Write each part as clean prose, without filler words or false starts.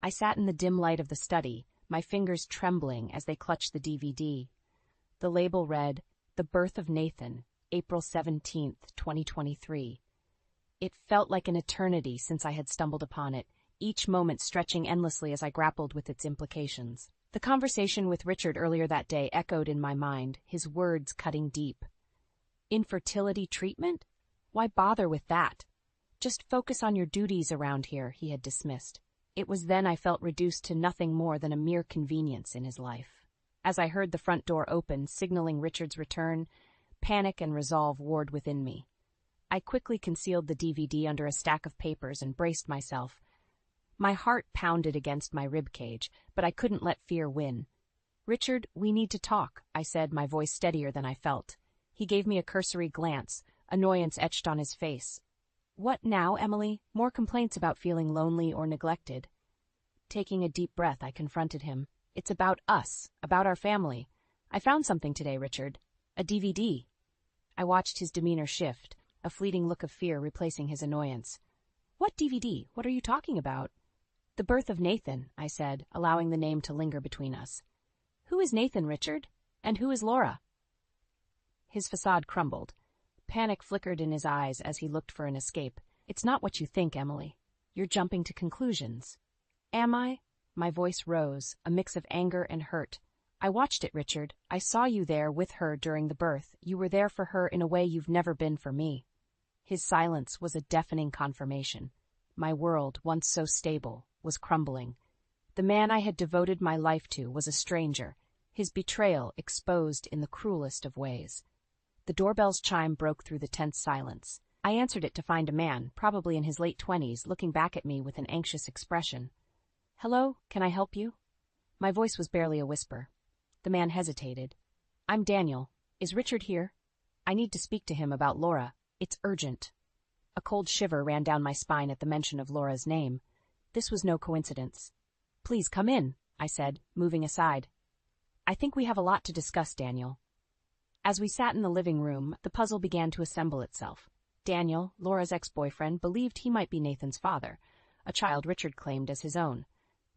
I sat in the dim light of the study, my fingers trembling as they clutched the DVD. The label read, The Birth of Nathan, April 17th, 2023. It felt like an eternity since I had stumbled upon it, each moment stretching endlessly as I grappled with its implications. The conversation with Richard earlier that day echoed in my mind, his words cutting deep. Infertility treatment? Why bother with that? Just focus on your duties around here, he had dismissed. It was then I felt reduced to nothing more than a mere convenience in his life. As I heard the front door open, signaling Richard's return, panic and resolve warred within me. I quickly concealed the DVD under a stack of papers and braced myself. My heart pounded against my ribcage, but I couldn't let fear win. "Richard, we need to talk," I said, my voice steadier than I felt. He gave me a cursory glance, annoyance etched on his face. "What now, Emily? More complaints about feeling lonely or neglected?" Taking a deep breath, I confronted him. "It's about us, about our family. I found something today, Richard. A DVD." I watched his demeanor shift, a fleeting look of fear replacing his annoyance. "What DVD? What are you talking about?" "The Birth of Nathan," I said, allowing the name to linger between us. "Who is Nathan, Richard? And who is Laura?" His facade crumbled. Panic flickered in his eyes as he looked for an escape. "It's not what you think, Emily. You're jumping to conclusions." "Am I?" My voice rose, a mix of anger and hurt. "I watched it, Richard. I saw you there with her during the birth. You were there for her in a way you've never been for me." His silence was a deafening confirmation. My world, once so stable, was crumbling. The man I had devoted my life to was a stranger, his betrayal exposed in the cruelest of ways. The doorbell's chime broke through the tense silence. I answered it to find a man, probably in his late 20s, looking back at me with an anxious expression. "Hello, can I help you?" My voice was barely a whisper. The man hesitated. "I'm Daniel. Is Richard here? I need to speak to him about Laura. It's urgent." A cold shiver ran down my spine at the mention of Laura's name. This was no coincidence. "Please come in," I said, moving aside. "I think we have a lot to discuss, Daniel." As we sat in the living room, the puzzle began to assemble itself. Daniel, Laura's ex-boyfriend, believed he might be Nathan's father, a child Richard claimed as his own.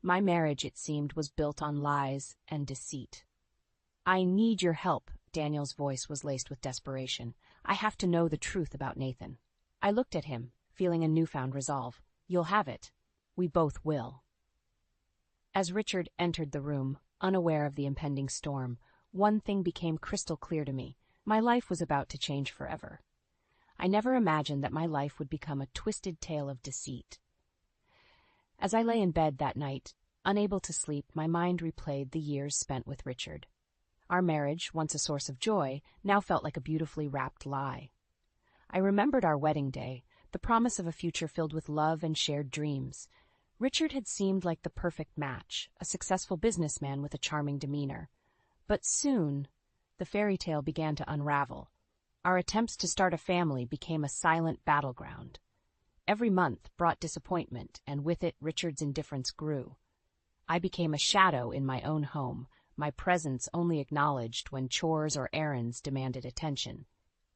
My marriage, it seemed, was built on lies and deceit. "I need your help," Daniel's voice was laced with desperation. "I have to know the truth about Nathan." I looked at him, feeling a newfound resolve. "You'll have it. We both will." As Richard entered the room, unaware of the impending storm, one thing became crystal clear to me. My life was about to change forever. I never imagined that my life would become a twisted tale of deceit. As I lay in bed that night, unable to sleep, my mind replayed the years spent with Richard. Our marriage, once a source of joy, now felt like a beautifully wrapped lie. I remembered our wedding day, the promise of a future filled with love and shared dreams. Richard had seemed like the perfect match, a successful businessman with a charming demeanor. But soon, the fairy tale began to unravel. Our attempts to start a family became a silent battleground. Every month brought disappointment, and with it Richard's indifference grew. I became a shadow in my own home, my presence only acknowledged when chores or errands demanded attention.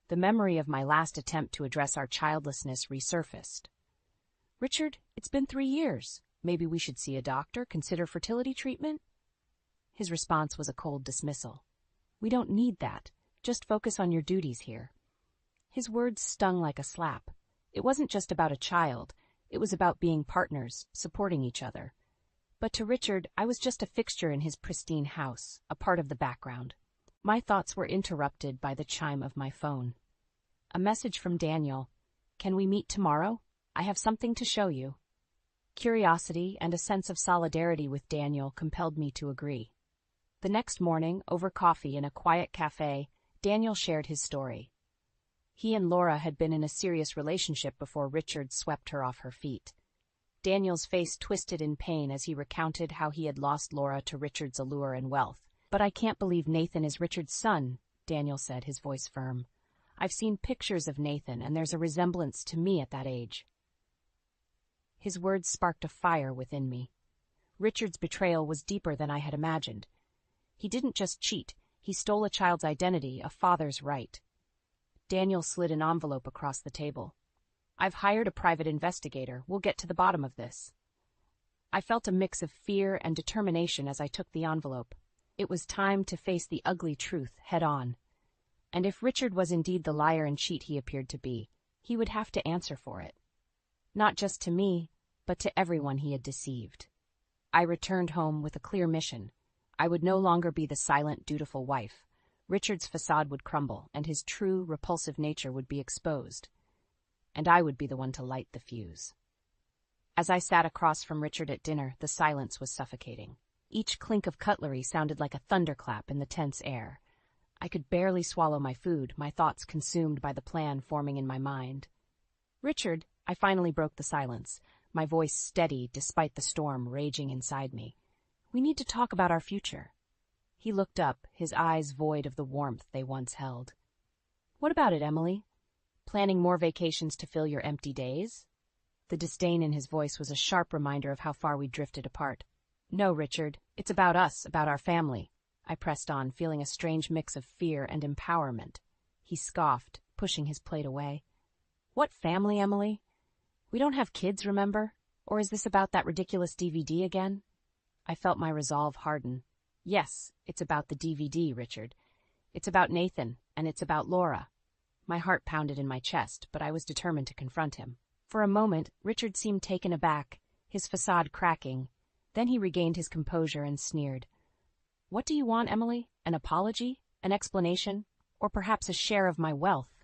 The memory of my last attempt to address our childlessness resurfaced. "Richard, it's been 3 years. Maybe we should see a doctor, consider fertility treatment?" His response was a cold dismissal. "We don't need that. Just focus on your duties here." His words stung like a slap. It wasn't just about a child. It was about being partners, supporting each other. But to Richard, I was just a fixture in his pristine house, a part of the background. My thoughts were interrupted by the chime of my phone. A message from Daniel. "Can we meet tomorrow? I have something to show you." Curiosity and a sense of solidarity with Daniel compelled me to agree. The next morning, over coffee in a quiet cafe, Daniel shared his story. He and Laura had been in a serious relationship before Richard swept her off her feet. Daniel's face twisted in pain as he recounted how he had lost Laura to Richard's allure and wealth. "But I can't believe Nathan is Richard's son," Daniel said, his voice firm. "I've seen pictures of Nathan, and there's a resemblance to me at that age." His words sparked a fire within me. Richard's betrayal was deeper than I had imagined. He didn't just cheat, he stole a child's identity, a father's right. Daniel slid an envelope across the table. "I've hired a private investigator. We'll get to the bottom of this." I felt a mix of fear and determination as I took the envelope. It was time to face the ugly truth head on. And if Richard was indeed the liar and cheat he appeared to be, he would have to answer for it. Not just to me, but to everyone he had deceived. I returned home with a clear mission. I would no longer be the silent, dutiful wife. Richard's facade would crumble, and his true, repulsive nature would be exposed. And I would be the one to light the fuse. As I sat across from Richard at dinner, the silence was suffocating. Each clink of cutlery sounded like a thunderclap in the tense air. I could barely swallow my food, my thoughts consumed by the plan forming in my mind. "Richard," I finally broke the silence, my voice steady despite the storm raging inside me. "We need to talk about our future." He looked up, his eyes void of the warmth they once held. "What about it, Emily? Planning more vacations to fill your empty days?" The disdain in his voice was a sharp reminder of how far we drifted apart. "No, Richard, it's about us, about our family," I pressed on, feeling a strange mix of fear and empowerment. He scoffed, pushing his plate away. "What family, Emily? We don't have kids, remember? Or is this about that ridiculous DVD again?" I felt my resolve harden. "Yes, it's about the DVD, Richard. It's about Nathan, and it's about Laura." My heart pounded in my chest, but I was determined to confront him. For a moment, Richard seemed taken aback, his facade cracking. Then he regained his composure and sneered. "What do you want, Emily? An apology? An explanation? Or perhaps a share of my wealth?"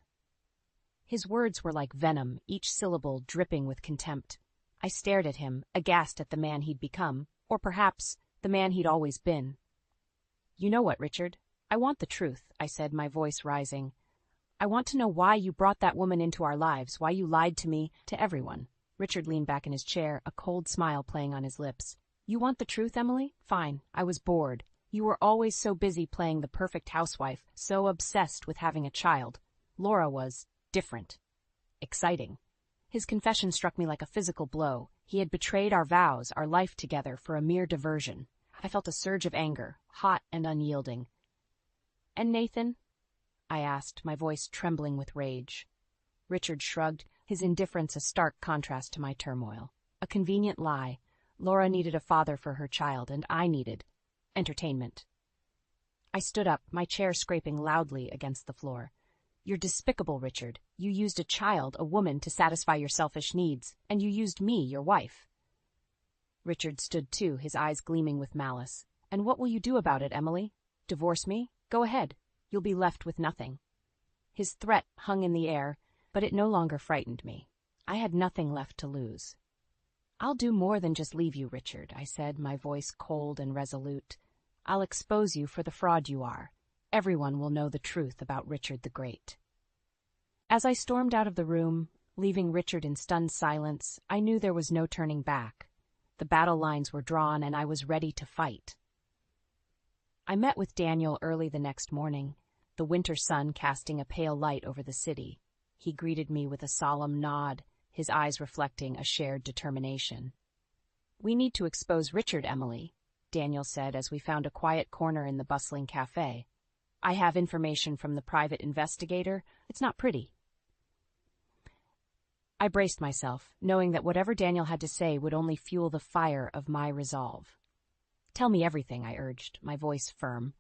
His words were like venom, each syllable dripping with contempt. I stared at him, aghast at the man he'd become, or perhaps the man he'd always been. "You know what, Richard? I want the truth," I said, my voice rising. "I want to know why you brought that woman into our lives, why you lied to me, to everyone." Richard leaned back in his chair, a cold smile playing on his lips. "You want the truth, Emily? Fine. I was bored. You were always so busy playing the perfect housewife, so obsessed with having a child. Laura was different. Exciting." His confession struck me like a physical blow. He had betrayed our vows, our life together, for a mere diversion. I felt a surge of anger, hot and unyielding. "And Nathan?" I asked, my voice trembling with rage. Richard shrugged, his indifference a stark contrast to my turmoil. A convenient lie. Laura needed a father for her child, and I needed entertainment. I stood up, my chair scraping loudly against the floor. "You're despicable, Richard. You used a child, a woman, to satisfy your selfish needs, and you used me, your wife." Richard stood too, his eyes gleaming with malice. "And what will you do about it, Emily? Divorce me? Go ahead. You'll be left with nothing." His threat hung in the air, but it no longer frightened me. I had nothing left to lose. "I'll do more than just leave you, Richard," I said, my voice cold and resolute. "I'll expose you for the fraud you are. Everyone will know the truth about Richard the Great." As I stormed out of the room, leaving Richard in stunned silence, I knew there was no turning back. The battle lines were drawn, and I was ready to fight. I met with Daniel early the next morning, the winter sun casting a pale light over the city. He greeted me with a solemn nod, his eyes reflecting a shared determination. "We need to expose Richard, Emily," Daniel said as we found a quiet corner in the bustling cafe. "I have information from the private investigator. It's not pretty." I braced myself, knowing that whatever Daniel had to say would only fuel the fire of my resolve. "Tell me everything," I urged, my voice firm.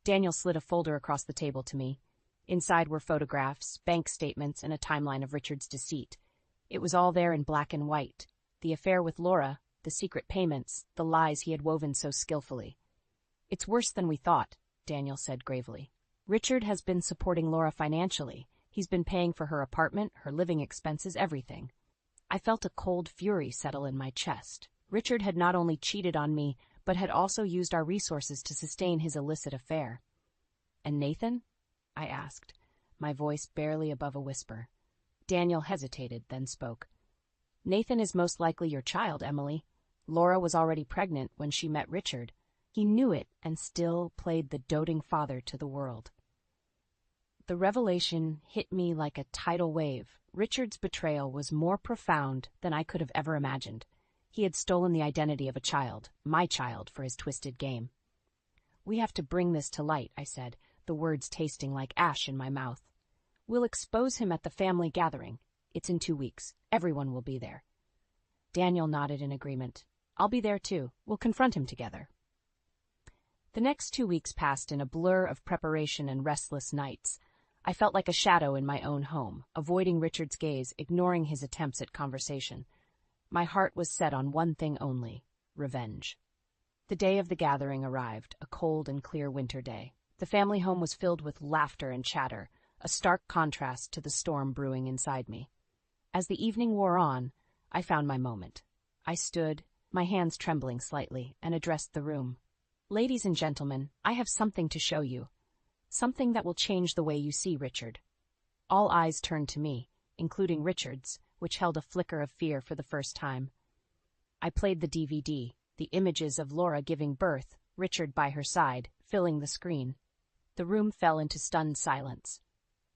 Daniel slid a folder across the table to me. Inside were photographs, bank statements, and a timeline of Richard's deceit. It was all there in black and white. The affair with Laura, the secret payments, the lies he had woven so skillfully. "It's worse than we thought," Daniel said gravely. "Richard has been supporting Laura financially. He's been paying for her apartment, her living expenses, everything." I felt a cold fury settle in my chest. Richard had not only cheated on me, but had also used our resources to sustain his illicit affair. "And Nathan?" I asked, my voice barely above a whisper. Daniel hesitated, then spoke. "Nathan is most likely your child, Emily. Laura was already pregnant when she met Richard. He knew it and still played the doting father to the world." The revelation hit me like a tidal wave. Richard's betrayal was more profound than I could have ever imagined. He had stolen the identity of a child, my child, for his twisted game. "We have to bring this to light," I said, the words tasting like ash in my mouth. "We'll expose him at the family gathering. It's in 2 weeks. Everyone will be there." Daniel nodded in agreement. I'll be there too. We'll confront him together. The next 2 weeks passed in a blur of preparation and restless nights. I felt like a shadow in my own home, avoiding Richard's gaze, ignoring his attempts at conversation. My heart was set on one thing only: revenge. The day of the gathering arrived, a cold and clear winter day. The family home was filled with laughter and chatter, a stark contrast to the storm brewing inside me. As the evening wore on, I found my moment. I stood, my hands trembling slightly, and addressed the room. "Ladies and gentlemen, I have something to show you. Something that will change the way you see Richard." All eyes turned to me, including Richard's, which held a flicker of fear for the first time. I played the DVD, the images of Laura giving birth, Richard by her side, filling the screen. The room fell into stunned silence.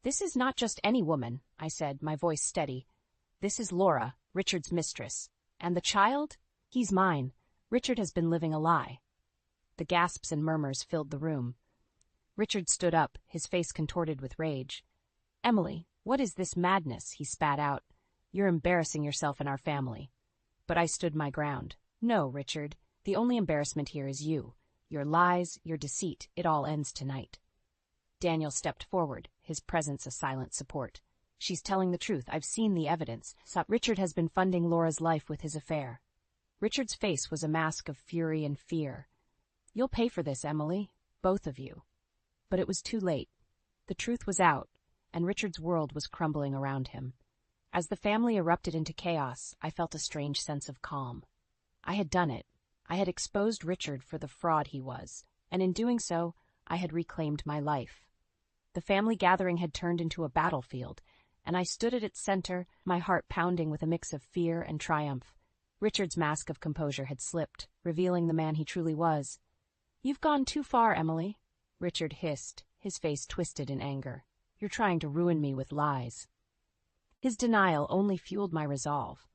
"This is not just any woman," I said, my voice steady. "This is Laura, Richard's mistress. And the child? He's mine. Richard has been living a lie." The gasps and murmurs filled the room. Richard stood up, his face contorted with rage. "Emily, what is this madness?" he spat out. "You're embarrassing yourself and our family." But I stood my ground. "No, Richard, the only embarrassment here is you. Your lies, your deceit, it all ends tonight." Daniel stepped forward, his presence a silent support. "She's telling the truth. I've seen the evidence. Richard has been funding Laura's life with his affair." Richard's face was a mask of fury and fear. "You'll pay for this, Emily. Both of you." But it was too late. The truth was out, and Richard's world was crumbling around him. As the family erupted into chaos, I felt a strange sense of calm. I had done it. I had exposed Richard for the fraud he was, and in doing so, I had reclaimed my life. The family gathering had turned into a battlefield, and I stood at its center, my heart pounding with a mix of fear and triumph. Richard's mask of composure had slipped, revealing the man he truly was. "You've gone too far, Emily," Richard hissed, his face twisted in anger. "You're trying to ruin me with lies." His denial only fueled my resolve.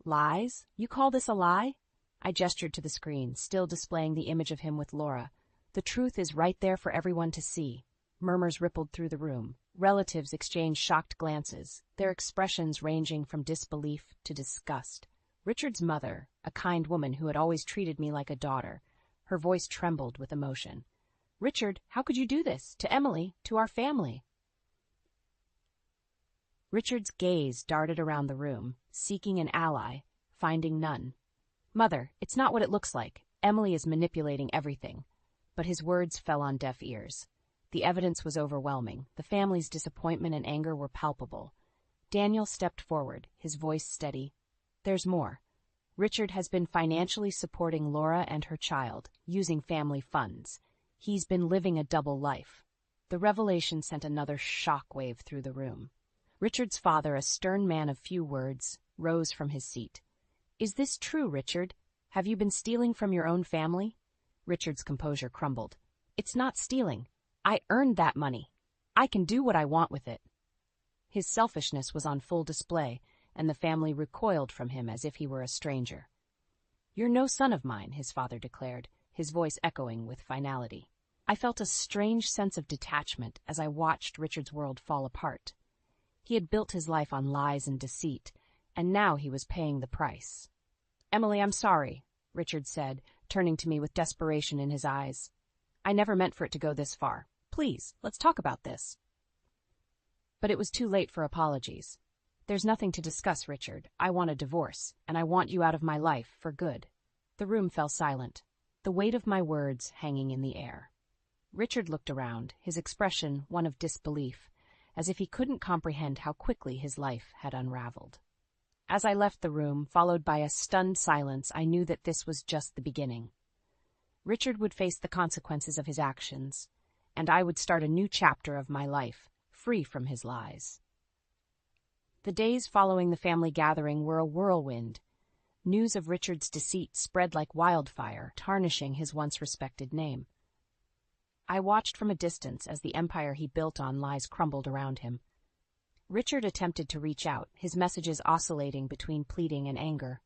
"Lies? You call this a lie?" I gestured to the screen, still displaying the image of him with Laura. "The truth is right there for everyone to see." Murmurs rippled through the room. Relatives exchanged shocked glances, their expressions ranging from disbelief to disgust. Richard's mother, a kind woman who had always treated me like a daughter, her voice trembled with emotion. "Richard, how could you do this? To Emily, to our family?" Richard's gaze darted around the room, seeking an ally, finding none. "Mother, it's not what it looks like. Emily is manipulating everything." But his words fell on deaf ears. The evidence was overwhelming. The family's disappointment and anger were palpable. Daniel stepped forward, his voice steady. "There's more. Richard has been financially supporting Laura and her child, using family funds. He's been living a double life." The revelation sent another shockwave through the room. Richard's father, a stern man of few words, rose from his seat. "Is this true, Richard? Have you been stealing from your own family?" Richard's composure crumbled. "It's not stealing. I earned that money. I can do what I want with it." His selfishness was on full display, and the family recoiled from him as if he were a stranger. "You're no son of mine," his father declared, his voice echoing with finality. I felt a strange sense of detachment as I watched Richard's world fall apart. He had built his life on lies and deceit, and now he was paying the price. "Emily, I'm sorry," Richard said, turning to me with desperation in his eyes. "I never meant for it to go this far. Please, let's talk about this." But it was too late for apologies. "There's nothing to discuss, Richard. I want a divorce, and I want you out of my life for good." The room fell silent, the weight of my words hanging in the air. Richard looked around, his expression one of disbelief, as if he couldn't comprehend how quickly his life had unraveled. As I left the room, followed by a stunned silence, I knew that this was just the beginning. Richard would face the consequences of his actions, and I would start a new chapter of my life, free from his lies. The days following the family gathering were a whirlwind. News of Richard's deceit spread like wildfire, tarnishing his once respected name. I watched from a distance as the empire he built on lies crumbled around him. Richard attempted to reach out, his messages oscillating between pleading and anger.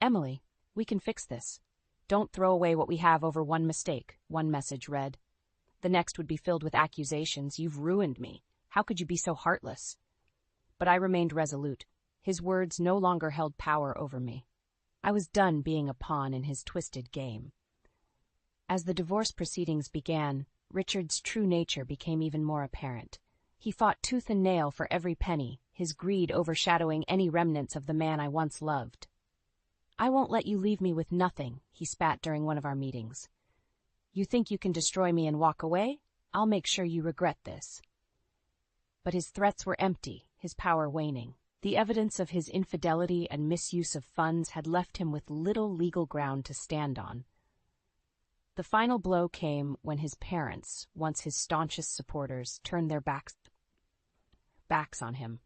"Emily, we can fix this. Don't throw away what we have over one mistake," one message read. The next would be filled with accusations. "You've ruined me. How could you be so heartless?" But I remained resolute. His words no longer held power over me. I was done being a pawn in his twisted game. As the divorce proceedings began, Richard's true nature became even more apparent. He fought tooth and nail for every penny, his greed overshadowing any remnants of the man I once loved. "I won't let you leave me with nothing," he spat during one of our meetings. "You think you can destroy me and walk away? I'll make sure you regret this." But his threats were empty, his power waning. The evidence of his infidelity and misuse of funds had left him with little legal ground to stand on. The final blow came when his parents, once his staunchest supporters, turned their backs on him.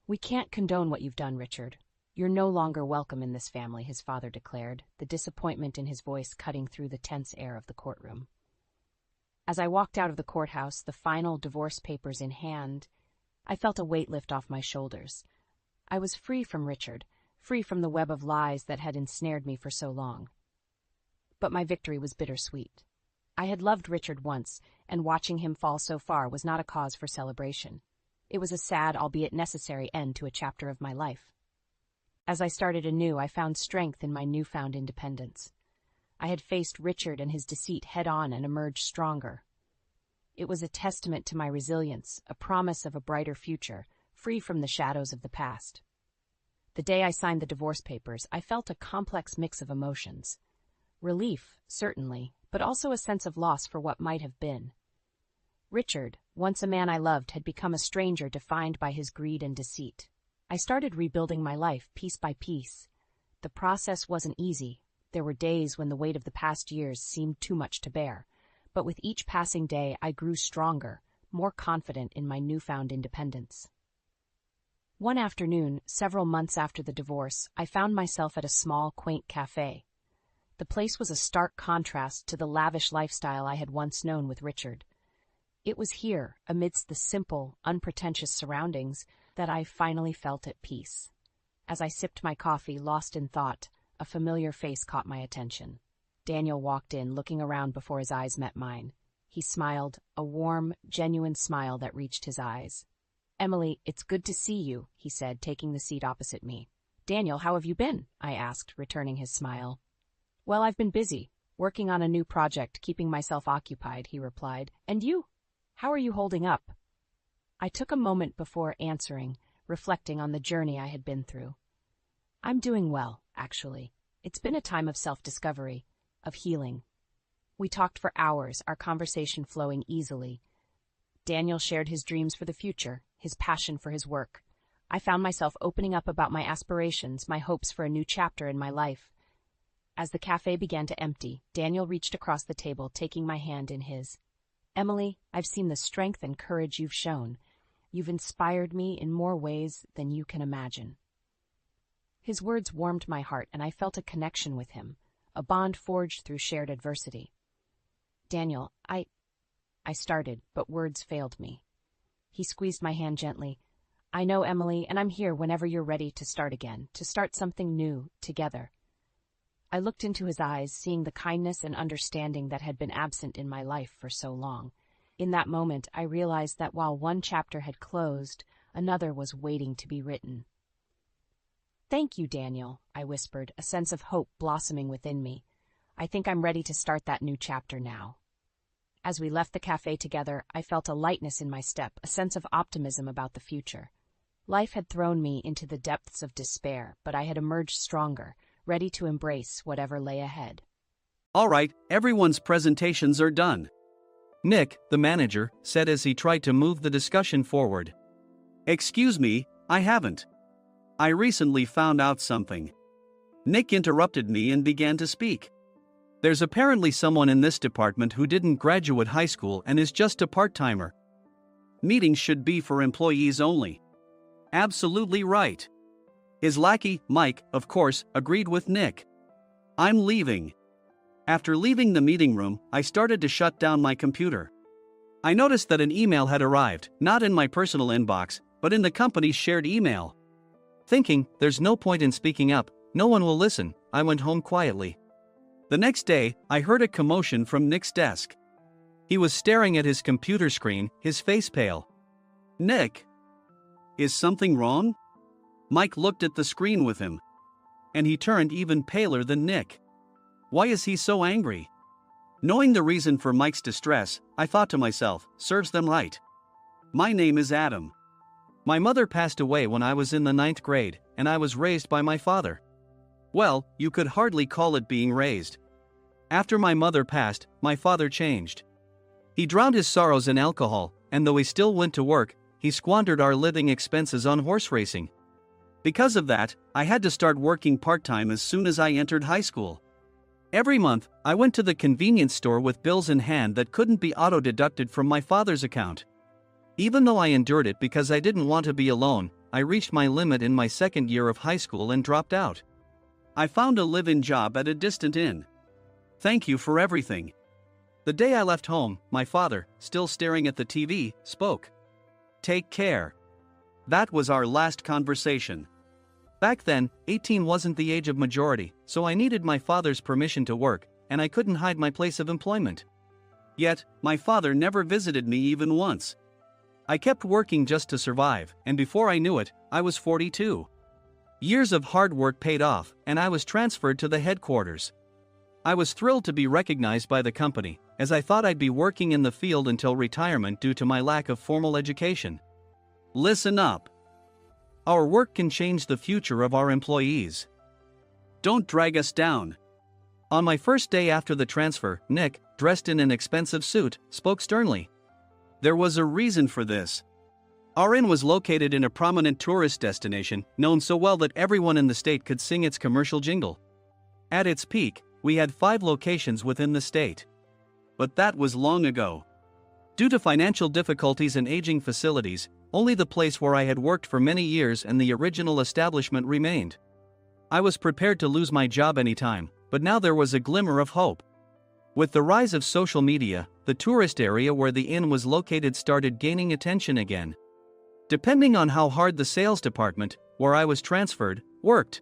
"We can't condone what you've done, Richard. You're no longer welcome in this family," his father declared, the disappointment in his voice cutting through the tense air of the courtroom. As I walked out of the courthouse, the final divorce papers in hand, I felt a weight lift off my shoulders. I was free from Richard, free from the web of lies that had ensnared me for so long. But my victory was bittersweet. I had loved Richard once, and watching him fall so far was not a cause for celebration. It was a sad, albeit necessary, end to a chapter of my life. As I started anew, I found strength in my newfound independence. I had faced Richard and his deceit head-on and emerged stronger. It was a testament to my resilience, a promise of a brighter future, free from the shadows of the past. The day I signed the divorce papers, I felt a complex mix of emotions. Relief, certainly, but also a sense of loss for what might have been. Richard, once a man I loved, had become a stranger defined by his greed and deceit. I started rebuilding my life piece by piece. The process wasn't easy. There were days when the weight of the past years seemed too much to bear. But with each passing day, I grew stronger, more confident in my newfound independence. One afternoon, several months after the divorce, I found myself at a small, quaint cafe. The place was a stark contrast to the lavish lifestyle I had once known with Richard. It was here, amidst the simple, unpretentious surroundings, that I finally felt at peace. As I sipped my coffee, lost in thought, a familiar face caught my attention. Daniel walked in, looking around before his eyes met mine. He smiled, a warm, genuine smile that reached his eyes. "Emily, it's good to see you," he said, taking the seat opposite me. "Daniel, how have you been?" I asked, returning his smile. "Well, I've been busy, working on a new project, keeping myself occupied," he replied. "And you? How are you holding up?" I took a moment before answering, reflecting on the journey I had been through. "I'm doing well, actually. It's been a time of self-discovery, of healing." We talked for hours, our conversation flowing easily. Daniel shared his dreams for the future, his passion for his work. I found myself opening up about my aspirations, my hopes for a new chapter in my life. As the cafe began to empty, Daniel reached across the table, taking my hand in his. "Emily, I've seen the strength and courage you've shown. You've inspired me in more ways than you can imagine." His words warmed my heart, and I felt a connection with him, a bond forged through shared adversity. "Daniel, I started, but words failed me." He squeezed my hand gently. "I know, Emily, and I'm here whenever you're ready to start again, to start something new, together." I looked into his eyes, seeing the kindness and understanding that had been absent in my life for so long. In that moment, I realized that while one chapter had closed, another was waiting to be written. "Thank you, Daniel," I whispered, a sense of hope blossoming within me. "I think I'm ready to start that new chapter now." As we left the cafe together, I felt a lightness in my step, a sense of optimism about the future. Life had thrown me into the depths of despair, but I had emerged stronger, ready to embrace whatever lay ahead. All right, everyone's presentations are done. Nick, the manager, said as he tried to move the discussion forward. Excuse me, I haven't. I recently found out something. Nick interrupted me and began to speak. There's apparently someone in this department who didn't graduate high school and is just a part-timer. Meetings should be for employees only. Absolutely right. His lackey, Mike, of course, agreed with Nick. I'm leaving. After leaving the meeting room, I started to shut down my computer. I noticed that an email had arrived, not in my personal inbox, but in the company's shared email. Thinking, there's no point in speaking up, no one will listen, I went home quietly. The next day, I heard a commotion from Nick's desk. He was staring at his computer screen, his face pale. Nick? Is something wrong? Mike looked at the screen with him. and he turned even paler than Nick. Why is he so angry? Knowing the reason for Mike's distress, I thought to myself, serves them right. My name is Adam. My mother passed away when I was in the 9th grade, and I was raised by my father. Well, you could hardly call it being raised. After my mother passed, my father changed. He drowned his sorrows in alcohol, and though he still went to work, he squandered our living expenses on horse racing. Because of that, I had to start working part-time as soon as I entered high school. Every month, I went to the convenience store with bills in hand that couldn't be auto-deducted from my father's account. Even though I endured it because I didn't want to be alone, I reached my limit in my second year of high school and dropped out. I found a live-in job at a distant inn. Thank you for everything. The day I left home, my father, still staring at the TV, spoke. Take care. That was our last conversation. Back then, 18 wasn't the age of majority, so I needed my father's permission to work, and I couldn't hide my place of employment. Yet, my father never visited me even once. I kept working just to survive, and before I knew it, I was 42. Years of hard work paid off, and I was transferred to the headquarters. I was thrilled to be recognized by the company, as I thought I'd be working in the field until retirement due to my lack of formal education. Listen up. Our work can change the future of our employees. Don't drag us down. On my first day after the transfer, Nick, dressed in an expensive suit, spoke sternly. There was a reason for this. Our inn was located in a prominent tourist destination, known so well that everyone in the state could sing its commercial jingle. At its peak, we had 5 locations within the state. But that was long ago. Due to financial difficulties and aging facilities, only the place where I had worked for many years and the original establishment remained. I was prepared to lose my job anytime, but now there was a glimmer of hope. With the rise of social media, the tourist area where the inn was located started gaining attention again. Depending on how hard the sales department, where I was transferred, worked,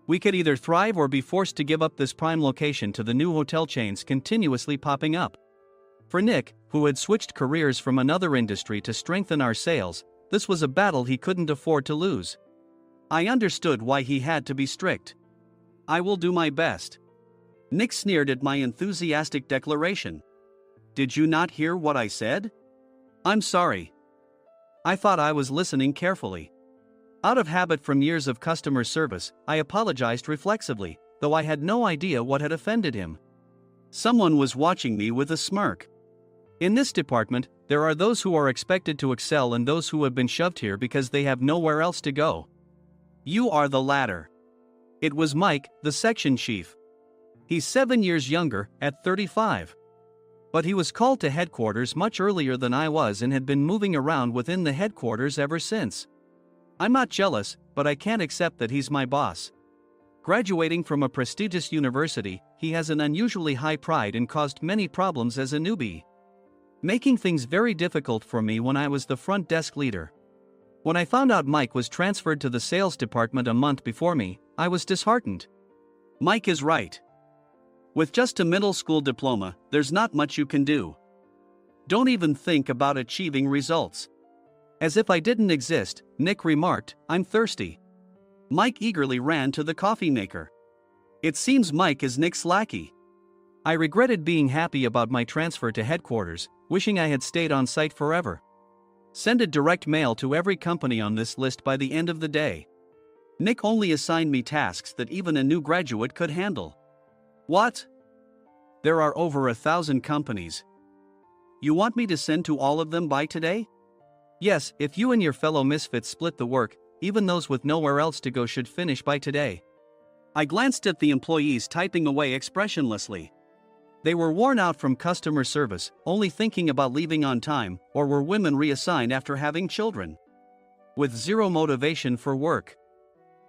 we could either thrive or be forced to give up this prime location to the new hotel chains continuously popping up. For Nick, who had switched careers from another industry to strengthen our sales, this was a battle he couldn't afford to lose. I understood why he had to be strict. I will do my best. Nick sneered at my enthusiastic declaration. Did you not hear what I said? I'm sorry. I thought I was listening carefully. Out of habit from years of customer service, I apologized reflexively, though I had no idea what had offended him. Someone was watching me with a smirk. In this department, there are those who are expected to excel and those who have been shoved here because they have nowhere else to go. You are the latter. It was Mike, the section chief. He's 7 years younger, at 35. But he was called to headquarters much earlier than I was and had been moving around within the headquarters ever since. I'm not jealous, but I can't accept that he's my boss. Graduating from a prestigious university, he has an unusually high pride and caused many problems as a newbie, making things very difficult for me when I was the front desk leader. When I found out Mike was transferred to the sales department a month before me, I was disheartened. Mike is right. With just a middle school diploma, there's not much you can do. Don't even think about achieving results. As if I didn't exist, Nick remarked, I'm thirsty. Mike eagerly ran to the coffee maker. It seems Mike is Nick's lackey. I regretted being happy about my transfer to headquarters, wishing I had stayed on site forever. Send a direct mail to every company on this list by the end of the day. Nick only assigned me tasks that even a new graduate could handle. What? There are over 1,000 companies. You want me to send to all of them by today? Yes, if you and your fellow misfits split the work, even those with nowhere else to go should finish by today. I glanced at the employees typing away expressionlessly. They were worn out from customer service, only thinking about leaving on time, or were women reassigned after having children, with zero motivation for work.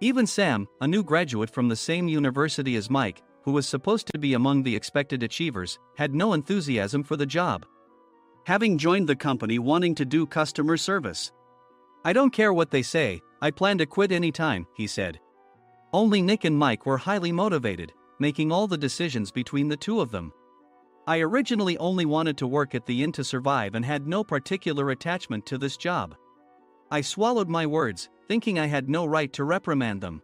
Even Sam, a new graduate from the same university as Mike, who was supposed to be among the expected achievers, had no enthusiasm for the job, having joined the company wanting to do customer service. I don't care what they say, I plan to quit anytime, he said. Only Nick and Mike were highly motivated, making all the decisions between the two of them. I originally only wanted to work at the inn to survive and had no particular attachment to this job. I swallowed my words, thinking I had no right to reprimand them.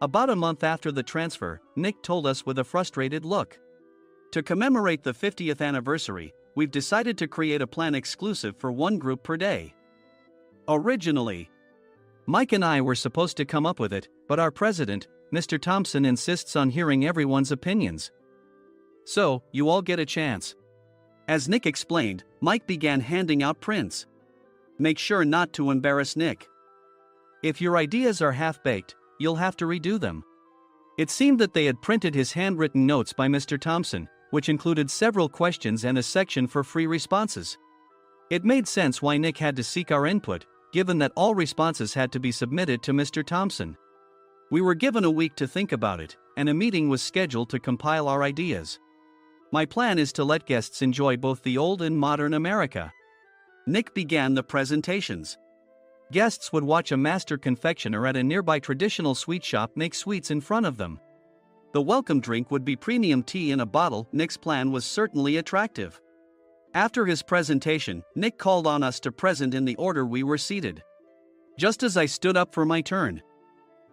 About a month after the transfer, Nick told us with a frustrated look. To commemorate the 50th anniversary, we've decided to create a plan exclusive for one group per day. Originally, Mike and I were supposed to come up with it, but our president, Mr. Thompson, insists on hearing everyone's opinions. So, you all get a chance. As Nick explained, Mike began handing out prints. Make sure not to embarrass Nick. If your ideas are half-baked, you'll have to redo them. It seemed that they had printed his handwritten notes by Mr. Thompson, which included several questions and a section for free responses. It made sense why Nick had to seek our input, given that all responses had to be submitted to Mr. Thompson. We were given a week to think about it, and a meeting was scheduled to compile our ideas. My plan is to let guests enjoy both the old and modern America. Nick began the presentations. Guests would watch a master confectioner at a nearby traditional sweet shop make sweets in front of them. The welcome drink would be premium tea in a bottle. Nick's plan was certainly attractive. After his presentation, Nick called on us to present in the order we were seated. Just as I stood up for my turn.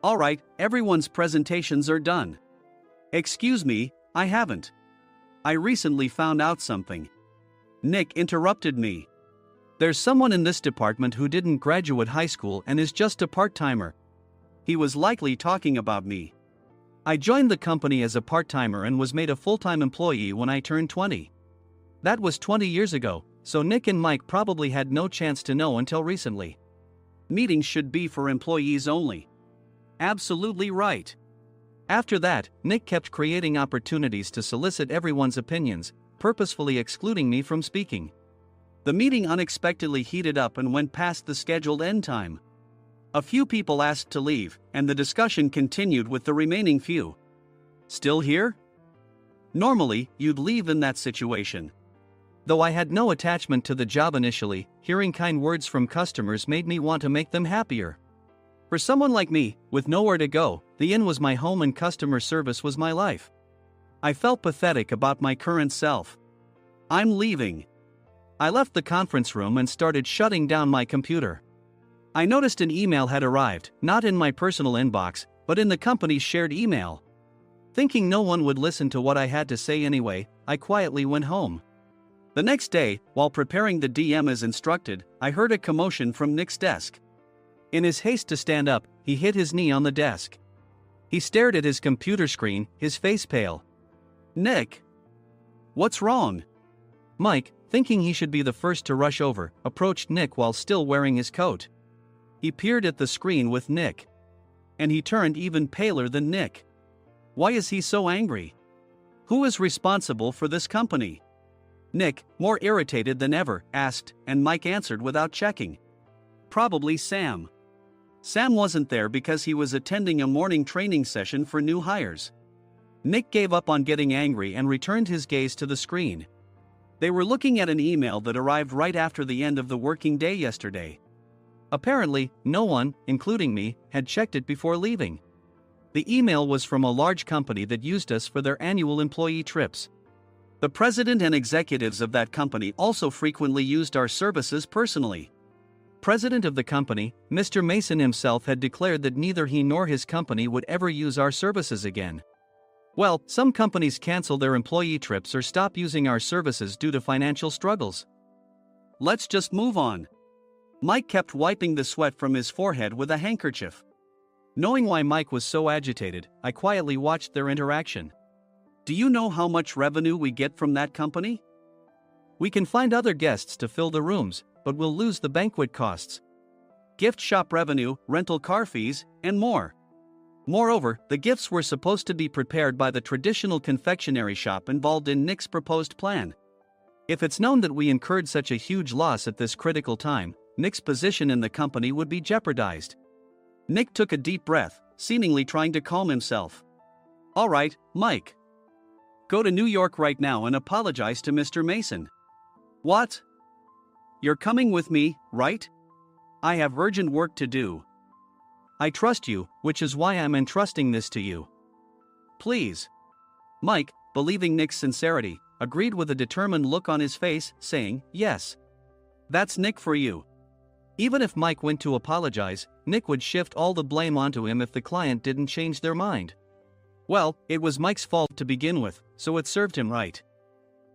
All right, everyone's presentations are done. Excuse me, I haven't. I recently found out something. Nick interrupted me. There's someone in this department who didn't graduate high school and is just a part-timer. He was likely talking about me. I joined the company as a part-timer and was made a full-time employee when I turned 20. That was 20 years ago, so Nick and Mike probably had no chance to know until recently. Meetings should be for employees only. Absolutely right. After that, Nick kept creating opportunities to solicit everyone's opinions, purposefully excluding me from speaking. The meeting unexpectedly heated up and went past the scheduled end time. A few people asked to leave, and the discussion continued with the remaining few. Still here? Normally, you'd leave in that situation. Though I had no attachment to the job initially, hearing kind words from customers made me want to make them happier. For someone like me, with nowhere to go, the inn was my home and customer service was my life. I felt pathetic about my current self. I'm leaving. I left the conference room and started shutting down my computer. I noticed an email had arrived, not in my personal inbox, but in the company's shared email. Thinking no one would listen to what I had to say anyway, I quietly went home. The next day, while preparing the DM as instructed, I heard a commotion from Nick's desk. In his haste to stand up, he hit his knee on the desk. He stared at his computer screen, his face pale. Nick! What's wrong? Mike, thinking he should be the first to rush over, approached Nick while still wearing his coat. He peered at the screen with Nick. And he turned even paler than Nick. Why is he so angry? Who is responsible for this company? Nick, more irritated than ever, asked, and Mike answered without checking. Probably Sam. Sam wasn't there because he was attending a morning training session for new hires. Nick gave up on getting angry and returned his gaze to the screen. They were looking at an email that arrived right after the end of the working day yesterday. Apparently, no one, including me, had checked it before leaving. The email was from a large company that used us for their annual employee trips. The president and executives of that company also frequently used our services personally. President of the company, Mr. Mason himself, had declared that neither he nor his company would ever use our services again. Well, some companies cancel their employee trips or stop using our services due to financial struggles. Let's just move on. Mike kept wiping the sweat from his forehead with a handkerchief. Knowing why Mike was so agitated, I quietly watched their interaction. Do you know how much revenue we get from that company? We can find other guests to fill the rooms, but we'll lose the banquet costs, gift shop revenue, rental car fees, and more. Moreover, the gifts were supposed to be prepared by the traditional confectionery shop involved in Nick's proposed plan. If it's known that we incurred such a huge loss at this critical time, Nick's position in the company would be jeopardized. Nick took a deep breath, seemingly trying to calm himself. All right, Mike. Go to New York right now and apologize to Mr. Mason. What? You're coming with me, right? I have urgent work to do. I trust you, which is why I'm entrusting this to you. Please. Mike, believing Nick's sincerity, agreed with a determined look on his face, saying, Yes. That's Nick for you. Even if Mike went to apologize, Nick would shift all the blame onto him if the client didn't change their mind. Well, it was Mike's fault to begin with, so it served him right.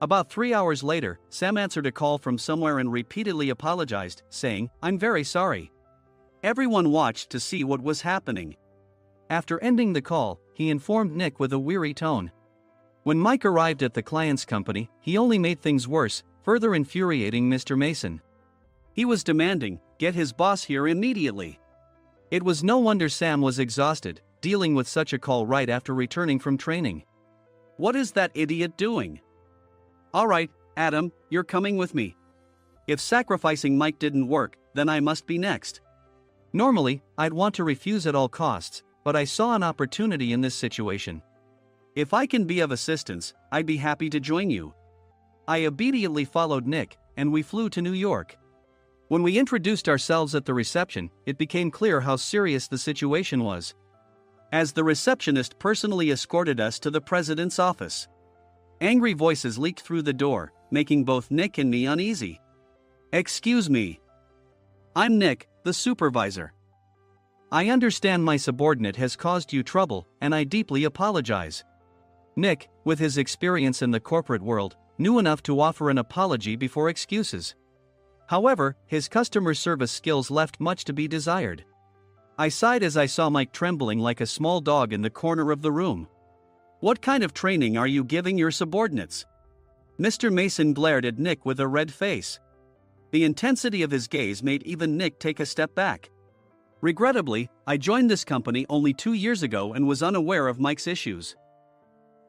About 3 hours later, Sam answered a call from somewhere and repeatedly apologized, saying, "I'm very sorry." Everyone watched to see what was happening. After ending the call, he informed Nick with a weary tone. When Mike arrived at the client's company, he only made things worse, further infuriating Mr. Mason. He was demanding, "Get his boss here immediately." It was no wonder Sam was exhausted, dealing with such a call right after returning from training. "What is that idiot doing?" "All right, Adam, you're coming with me. If sacrificing Mike didn't work, then I must be next." Normally, I'd want to refuse at all costs, but I saw an opportunity in this situation. "If I can be of assistance, I'd be happy to join you." I immediately followed Nick, and we flew to New York. When we introduced ourselves at the reception, it became clear how serious the situation was, as the receptionist personally escorted us to the president's office. Angry voices leaked through the door, making both Nick and me uneasy. "Excuse me. I'm Nick, the supervisor. I understand my subordinate has caused you trouble, and I deeply apologize." Nick, with his experience in the corporate world, knew enough to offer an apology before excuses. However, his customer service skills left much to be desired. I sighed as I saw Mike trembling like a small dog in the corner of the room. "What kind of training are you giving your subordinates?" Mr. Mason glared at Nick with a red face. The intensity of his gaze made even Nick take a step back. Regrettably, I joined this company only 2 years ago and was unaware of Mike's issues.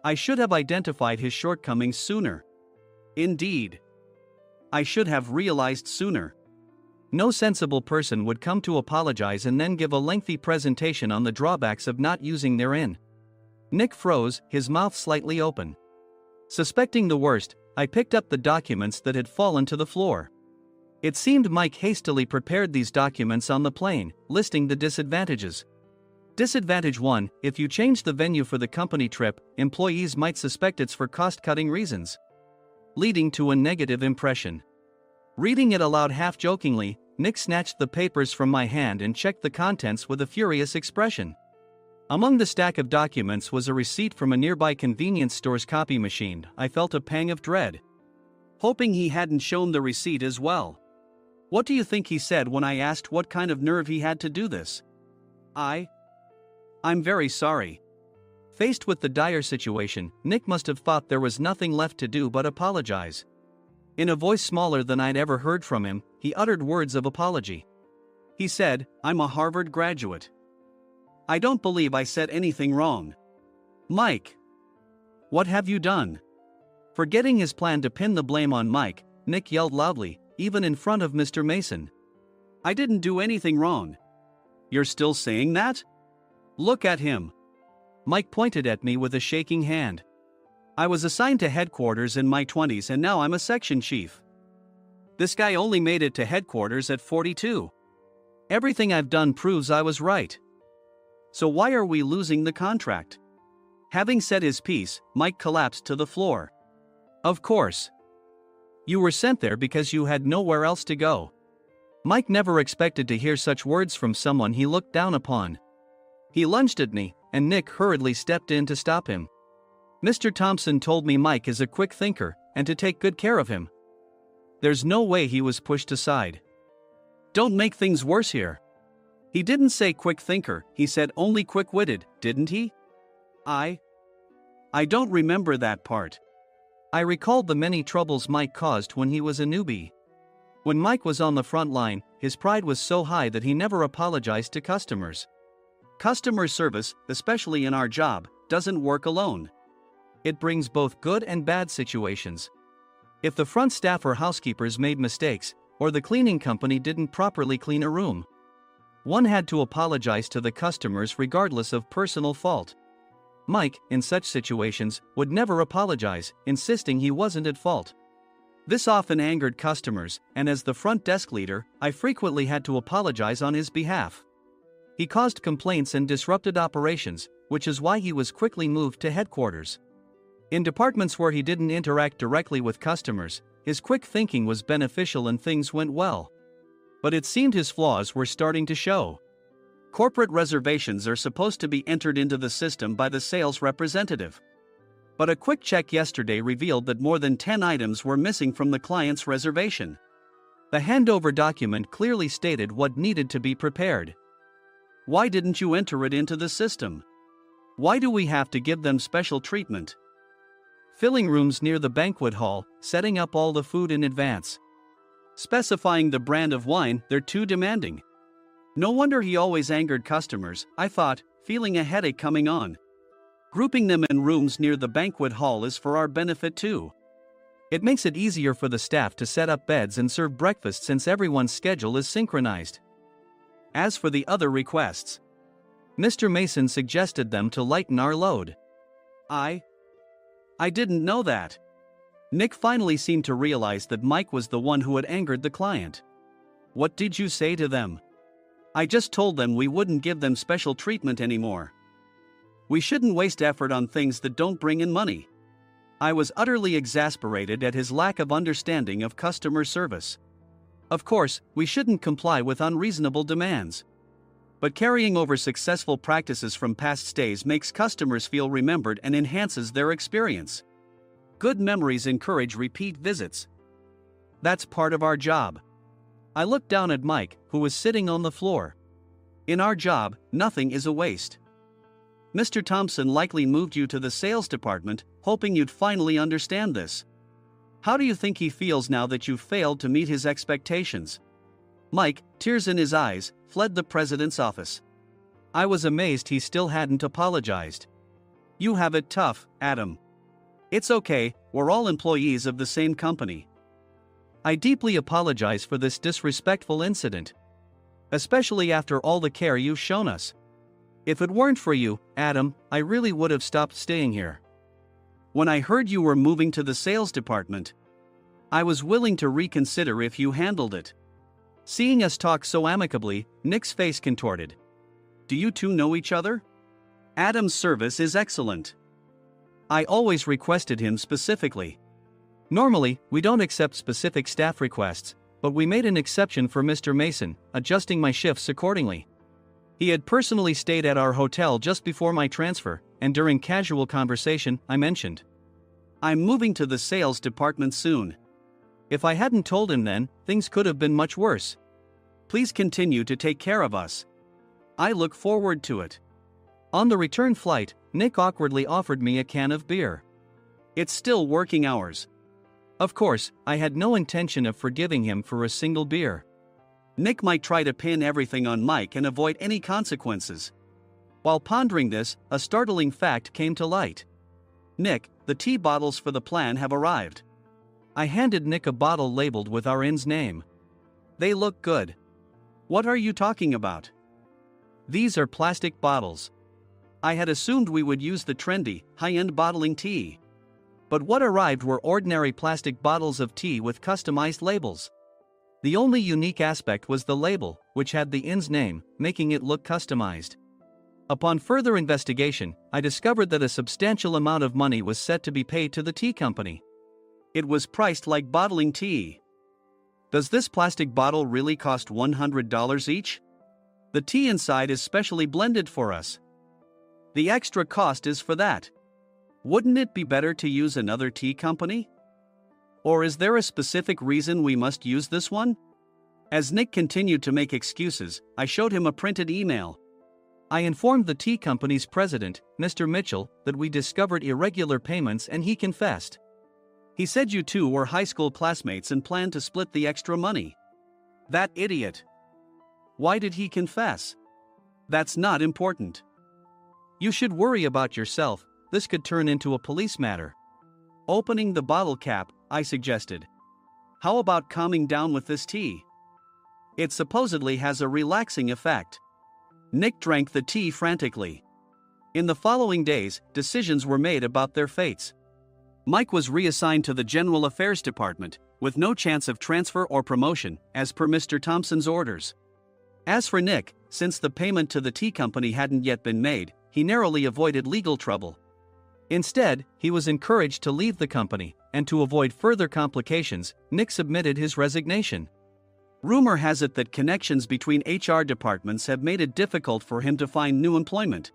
I should have identified his shortcomings sooner. Indeed, I should have realized sooner. No sensible person would come to apologize and then give a lengthy presentation on the drawbacks of not using their in. Nick froze, his mouth slightly open. Suspecting the worst, I picked up the documents that had fallen to the floor. It seemed Mike hastily prepared these documents on the plane, listing the disadvantages. Disadvantage 1: if you change the venue for the company trip, employees might suspect it's for cost-cutting reasons, leading to a negative impression. Reading it aloud half-jokingly, Nick snatched the papers from my hand and checked the contents with a furious expression. Among the stack of documents was a receipt from a nearby convenience store's copy machine. I felt a pang of dread, hoping he hadn't shown the receipt as well. What do you think he said when I asked what kind of nerve he had to do this? "I'm very sorry." Faced with the dire situation, Nick must have thought there was nothing left to do but apologize. In a voice smaller than I'd ever heard from him, he uttered words of apology. He said, "I'm a Harvard graduate. I don't believe I said anything wrong." "Mike, what have you done?" Forgetting his plan to pin the blame on Mike, Nick yelled loudly, even in front of Mr. Mason. "I didn't do anything wrong." "You're still saying that? Look at him." Mike pointed at me with a shaking hand. "I was assigned to headquarters in my 20s and now I'm a section chief. This guy only made it to headquarters at 42. Everything I've done proves I was right. So why are we losing the contract?" Having said his piece, Mike collapsed to the floor. "Of course. You were sent there because you had nowhere else to go." Mike never expected to hear such words from someone he looked down upon. He lunged at me, and Nick hurriedly stepped in to stop him. "Mr. Thompson told me Mike is a quick thinker, and to take good care of him." There's no way he was pushed aside. "Don't make things worse here. He didn't say quick thinker, he said only quick-witted, didn't he?" I don't remember that part." I recalled the many troubles Mike caused when he was a newbie. When Mike was on the front line, his pride was so high that he never apologized to customers. Customer service, especially in our job, doesn't work alone. It brings both good and bad situations. If the front staff or housekeepers made mistakes, or the cleaning company didn't properly clean a room, one had to apologize to the customers regardless of personal fault. Mike, in such situations, would never apologize, insisting he wasn't at fault. This often angered customers, and as the front desk leader, I frequently had to apologize on his behalf. He caused complaints and disrupted operations, which is why he was quickly moved to headquarters. In departments where he didn't interact directly with customers, his quick thinking was beneficial and things went well. but it seemed his flaws were starting to show. Corporate reservations are supposed to be entered into the system by the sales representative. But a quick check yesterday revealed that more than 10 items were missing from the client's reservation. The handover document clearly stated what needed to be prepared. Why didn't you enter it into the system? Why do we have to give them special treatment? Filling rooms near the banquet hall, setting up all the food in advance. Specifying the brand of wine, they're too demanding. No wonder he always angered customers, I thought, feeling a headache coming on. Grouping them in rooms near the banquet hall is for our benefit too. It makes it easier for the staff to set up beds and serve breakfast since everyone's schedule is synchronized. As for the other requests, Mr. Mason suggested them to lighten our load. I didn't know that. Nick finally seemed to realize that Mike was the one who had angered the client. What did you say to them? I just told them we wouldn't give them special treatment anymore. We shouldn't waste effort on things that don't bring in money. I was utterly exasperated at his lack of understanding of customer service. Of course, we shouldn't comply with unreasonable demands. But carrying over successful practices from past stays makes customers feel remembered and enhances their experience. Good memories encourage repeat visits. That's part of our job. I looked down at Mike, who was sitting on the floor. In our job, nothing is a waste. Mr. Thompson likely moved you to the sales department, hoping you'd finally understand this. How do you think he feels now that you've failed to meet his expectations? Mike, tears in his eyes, fled the president's office. I was amazed he still hadn't apologized. You have it tough, Adam. It's okay, we're all employees of the same company. I deeply apologize for this disrespectful incident. Especially after all the care you've shown us. If it weren't for you, Adam, I really would have stopped staying here. When I heard you were moving to the sales department, I was willing to reconsider if you handled it. Seeing us talk so amicably, Nick's face contorted. Do you two know each other? Adam's service is excellent. I always requested him specifically. Normally, we don't accept specific staff requests, but we made an exception for Mr. Mason, adjusting my shifts accordingly. He had personally stayed at our hotel just before my transfer, and during casual conversation, I mentioned, I'm moving to the sales department soon. If I hadn't told him then, things could have been much worse. Please continue to take care of us. I look forward to it. On the return flight, Nick awkwardly offered me a can of beer. It's still working hours. Of course, I had no intention of forgiving him for a single beer. Nick might try to pin everything on Mike and avoid any consequences. While pondering this, a startling fact came to light. Nick, the tea bottles for the plan have arrived. I handed Nick a bottle labeled with our inn's name. They look good. What are you talking about? These are plastic bottles. I had assumed we would use the trendy, high-end bottling tea. But what arrived were ordinary plastic bottles of tea with customized labels. The only unique aspect was the label, which had the inn's name, making it look customized. Upon further investigation, I discovered that a substantial amount of money was set to be paid to the tea company. It was priced like bottling tea. Does this plastic bottle really cost $100 each? The tea inside is specially blended for us. The extra cost is for that. Wouldn't it be better to use another tea company? Or is there a specific reason we must use this one? As Nick continued to make excuses, I showed him a printed email. I informed the tea company's president, Mr. Mitchell, that we discovered irregular payments and he confessed. He said you two were high school classmates and planned to split the extra money. That idiot. Why did he confess? That's not important. You should worry about yourself, this could turn into a police matter. Opening the bottle cap, I suggested. How about calming down with this tea? It supposedly has a relaxing effect. Nick drank the tea frantically. In the following days, decisions were made about their fates. Mike was reassigned to the General Affairs Department, with no chance of transfer or promotion, as per Mr. Thompson's orders. As for Nick, since the payment to the tea company hadn't yet been made, he narrowly avoided legal trouble. Instead, he was encouraged to leave the company, and to avoid further complications, Nick submitted his resignation. Rumor has it that connections between HR departments have made it difficult for him to find new employment.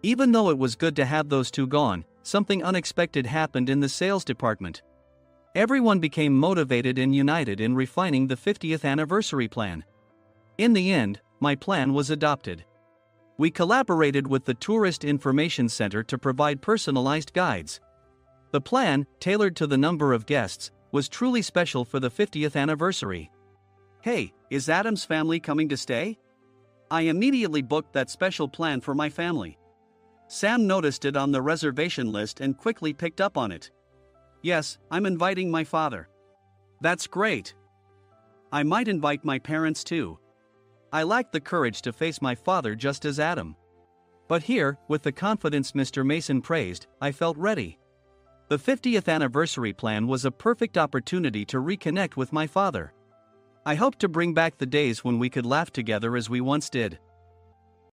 Even though it was good to have those two gone, something unexpected happened in the sales department. Everyone became motivated and united in refining the 50th anniversary plan. In the end, my plan was adopted. We collaborated with the Tourist Information Center to provide personalized guides. The plan, tailored to the number of guests, was truly special for the 50th anniversary. Hey, is Adam's family coming to stay? I immediately booked that special plan for my family. Sam noticed it on the reservation list and quickly picked up on it. Yes, I'm inviting my father. That's great. I might invite my parents too. I lacked the courage to face my father just as Adam. But here, with the confidence Mr. Mason praised, I felt ready. The 50th anniversary plan was a perfect opportunity to reconnect with my father. I hoped to bring back the days when we could laugh together as we once did.